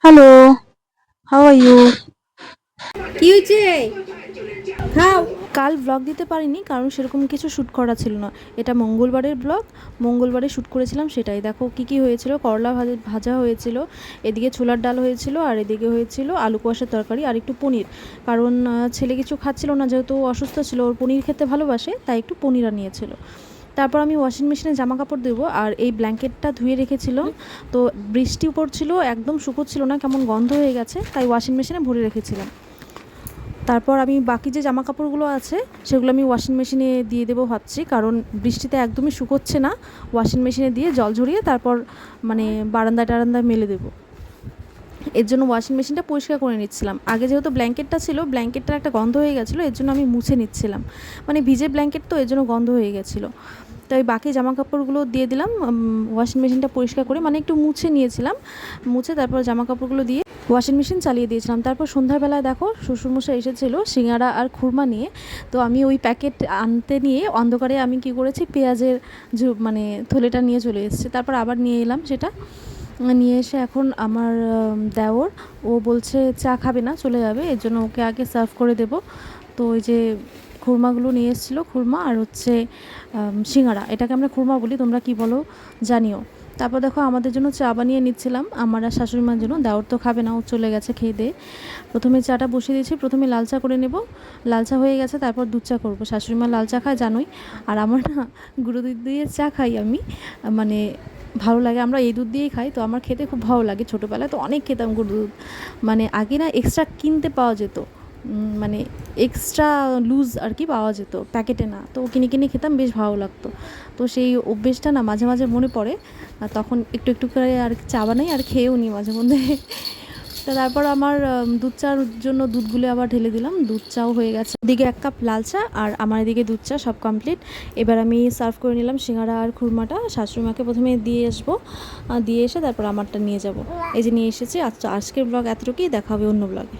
Hello, how are you? কি হয়েছে? খাও। কাল ব্লগ দিতে পারিনি কারণ সেরকম কিছু শ্যুট করা ছিল না। এটা মঙ্গলবারের ব্লগ, মঙ্গলবারে শ্যুট করেছিলাম সেটাই। দেখো কী কী হয়েছিল। করলা ভাজা ভাজা হয়েছিল, এদিকে ছোলার ডাল হয়েছিল, আর এদিকে হয়েছিল আলু কুয়াশার তরকারি আর একটু পনির। কারণ ছেলে কিছু খাচ্ছিল না, যেহেতু অসুস্থ ছিল, ওর পনির খেতে ভালোবাসে, তাই একটু পনির আনিয়েছিল। তারপর আমি ওয়াশিং মেশিনে জামা কাপড় দেবো, আর এই ব্ল্যাঙ্কেটটা ধুয়ে রেখেছিলাম। তো বৃষ্টি পড়ছিল, একদম শুকোচ্ছিল না, কেমন গন্ধ হয়ে গেছে, তাই ওয়াশিং মেশিনে ভরে রেখেছিলাম। তারপর আমি বাকি যে জামা কাপড়গুলো আছে সেগুলো আমি ওয়াশিং মেশিনে দিয়ে দেবো ভাবছি, কারণ বৃষ্টিতে একদমই শুকোচ্ছে না। ওয়াশিং মেশিনে দিয়ে জল ঝরিয়ে তারপর মানে বারান্দায় টারান্দায় মেলে দেবো। এর জন্য ওয়াশিং মেশিনটা পরিষ্কার করে নিচ্ছিলাম। আগে যেহেতু ব্ল্যাঙ্কেটটা ছিল, ব্ল্যাঙ্কেটটার একটা গন্ধ হয়ে গেছিলো, এর জন্য আমি মুছে নিচ্ছিলাম। মানে ভিজে ব্ল্যাঙ্কেট তো, এর জন্য গন্ধ হয়ে গেছিলো। তাই বাকি জামা কাপড়গুলো দিয়ে দিলাম ওয়াশিং মেশিনটা পরিষ্কার করে, মানে একটু মুছে নিয়েছিলাম। মুছে তারপর জামা কাপড়গুলো দিয়ে ওয়াশিং মেশিন চালিয়ে দিয়েছিলাম। তারপর সন্ধ্যাবেলায় দেখো শ্বশুরমশাই এসেছিলো সিঙ্গারা আর খুরমা নিয়ে। তো আমি ওই প্যাকেট আনতে নিয়ে অন্ধকারে আমি কি করেছি, পেঁয়াজের মানে থলেটা নিয়ে চলে এসেছি। তারপর আবার নিয়ে এলাম সেটা। নিয়ে এসে এখন আমার দেওর, ও বলছে চা খাবে না, চলে যাবে, এর জন্য ওকে আগে সার্ভ করে দেব। তো ওই যে খুরমাগুলো নিয়ে এসেছিলো, খুরমা আর হচ্ছে সিঙ্গারা, এটাকে আমরা খুরমা বলি, তোমরা কি বলো জানিও। তারপর দেখো আমাদের জন্য চা বানিয়ে নিচ্ছিলাম, আমার আর শাশুড়ি মার জন্য। দেওর তো খাবে না, ও চলে গেছে খেয়ে দিয়ে। প্রথমে চাটা বসিয়ে দিয়েছি, প্রথমে লাল চা করে নেব। লাল চা হয়ে গেছে, তারপর দুধ চা করবো। শাশুড়ি মা লাল চা খায় জানোই, আর আমার না গুঁড়ো দুধ দিয়ে চা খাই আমি, মানে ভালো লাগে। আমরা এই দুধ দিয়েই খাই, তো আমার খেতে খুব ভালো লাগে। ছোটোবেলায় তো অনেক খেতাম গুঁড়ো দুধ, মানে আগে না এক্সট্রা কিনতে পাওয়া যেত, মানে এক্সট্রা লুজ আর কি পাওয়া যেত, প্যাকেটে না। তো কিনে কিনে খেতাম, বেশ ভালো লাগতো। তো সেই অভ্যেসটা না মাঝে মাঝে মনে পড়ে, আর তখন একটু একটু করে আর চা বানাই আর খেয়েও নিই মাঝে মধ্যে। তো তারপর আমার দুধ চার জন্য দুধগুলো আবার ঢেলে দিলাম, দুধ চাও হয়ে গেছে। এদিকে 1 কাপ লাল চা আর আমার এদিকে দুধ চা, সব কমপ্লিট। এবার আমি সার্ভ করে নিলাম সিঙ্গারা আর খুরমাটা। শাশুড়িমাকে প্রথমে দিয়ে আসবো, দিয়ে এসে তারপর আমারটা নিয়ে যাব। এই যে নিয়ে এসেছি। আচ্ছা, আজকের ব্লগ এতটুকুই, দেখা হবে অন্য ব্লগে।